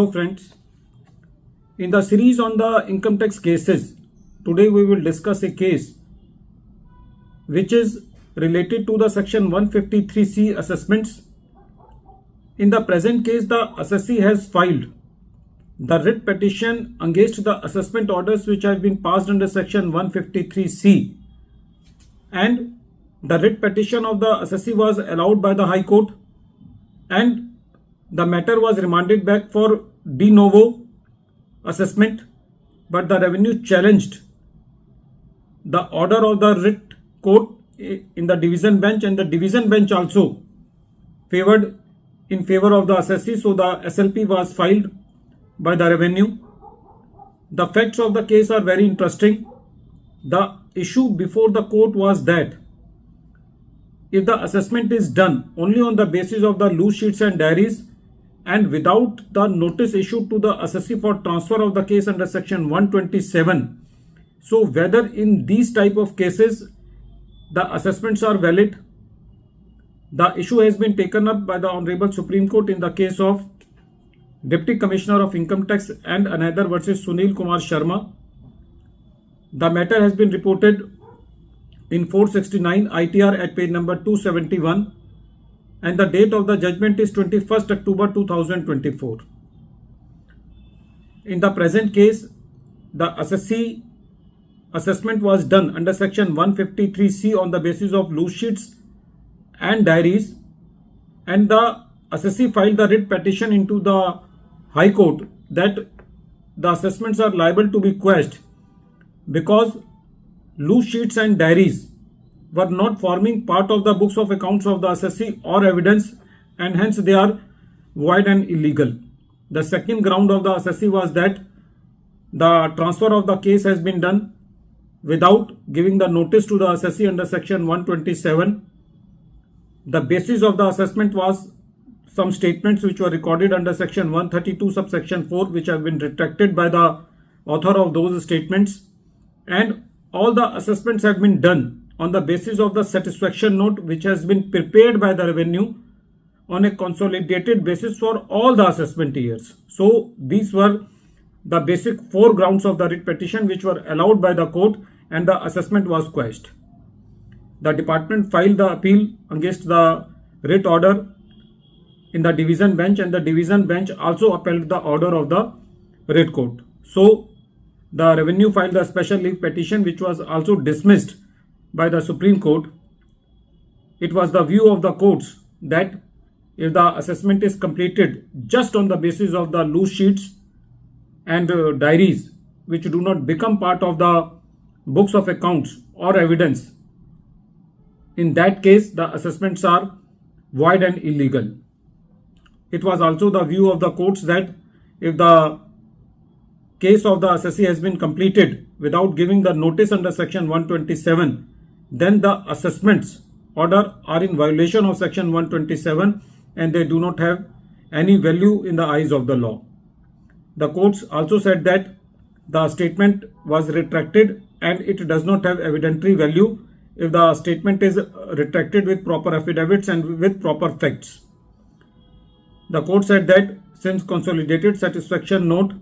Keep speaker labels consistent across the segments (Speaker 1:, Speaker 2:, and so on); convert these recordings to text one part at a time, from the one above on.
Speaker 1: Hello friends, in the series on the income tax cases, today we will discuss a case which is related to the section 153C assessments. In the present case, the assessee has filed the writ petition against the assessment orders which have been passed under section 153C, and the writ petition of the assessee was allowed by the High Court and the matter was remanded back for de novo assessment, but the revenue challenged the order of the writ court in the division bench, and the division bench also favored in favor of the assessee, so the SLP was filed by the revenue. The facts of the case are very interesting. The issue before the court was that if the assessment is done only on the basis of the loose sheets and diaries and without the notice issued to the assessee for transfer of the case under section 127, so whether in these type of cases the assessments are valid. The issue has been taken up by the Honorable Supreme Court in the case of Deputy Commissioner of Income Tax and another versus Sunil Kumar Sharma. The matter has been reported in 469 ITR at page number 271, and the date of the judgment is 21st October 2024. In the present case, the assessee assessment was done under section 153C on the basis of loose sheets and diaries, and the assessee filed the writ petition into the High Court that the assessments are liable to be quashed because loose sheets and diaries were not forming part of the books of accounts of the assessee or evidence, and hence they are void and illegal. The second ground of the assessee was that the transfer of the case has been done without giving the notice to the assessee under section 127. The basis of the assessment was some statements which were recorded under section 132 subsection 4, which have been retracted by the author of those statements, and all the assessments have been done on the basis of the satisfaction note which has been prepared by the revenue on a consolidated basis for all the assessment years. So these were the basic four grounds of the writ petition which were allowed by the court, and the assessment was quashed. The department filed the appeal against the writ order in the division bench, and the division bench also upheld the order of the writ court. So the revenue filed a special leave petition which was also dismissed by the Supreme Court. It was the view of the courts that if the assessment is completed just on the basis of the loose sheets and diaries which do not become part of the books of accounts or evidence, in that case the assessments are void and illegal. It was also the view of the courts that if the case of the assessee has been completed without giving the notice under section 127, then the assessments order are in violation of section 127 and they do not have any value in the eyes of the law. The courts also said that the statement was retracted and it does not have evidentiary value if the statement is retracted with proper affidavits and with proper facts. The court said that since consolidated satisfaction note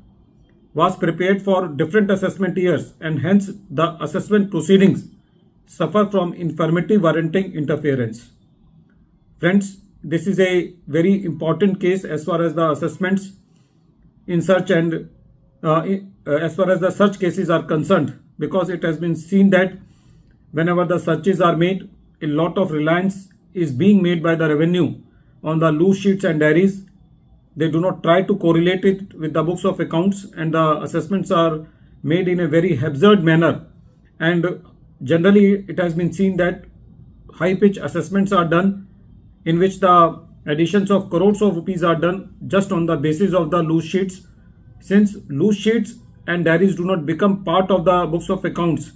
Speaker 1: was prepared for different assessment years and hence the assessment proceedings suffer from infirmity warranting interference. Friends, this is a very important case as far as the assessments in search and as far as the search cases are concerned, because it has been seen that whenever the searches are made, a lot of reliance is being made by the revenue on the loose sheets and diaries. They do not try to correlate it with the books of accounts, and the assessments are made in a very absurd manner, and generally it has been seen that high pitch assessments are done in which the additions of crores of rupees are done just on the basis of the loose sheets. Since loose sheets and diaries do not become part of the books of accounts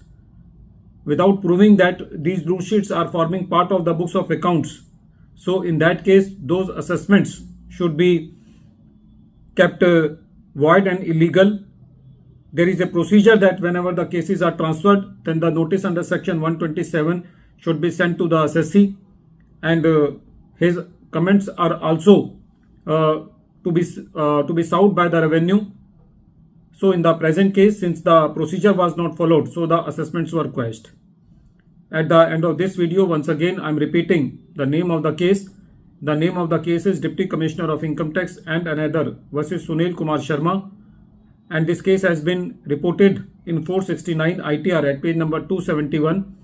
Speaker 1: without proving that these loose sheets are forming part of the books of accounts, so in that case those assessments should be kept void and illegal. There is a procedure that whenever the cases are transferred, then the notice under section 127 should be sent to the assessee, and his comments are also to be served by the revenue. So in the present case, since the procedure was not followed, so the assessments were quashed. At the end of this video, once again, I am repeating the name of the case. The name of the case is Deputy Commissioner of Income Tax and another versus Sunil Kumar Sharma. And this case has been reported in 469 ITR at page number 271.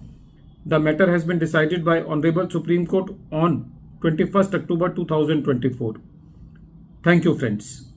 Speaker 1: The matter has been decided by Honorable Supreme Court on 21st October 2024. Thank you, friends.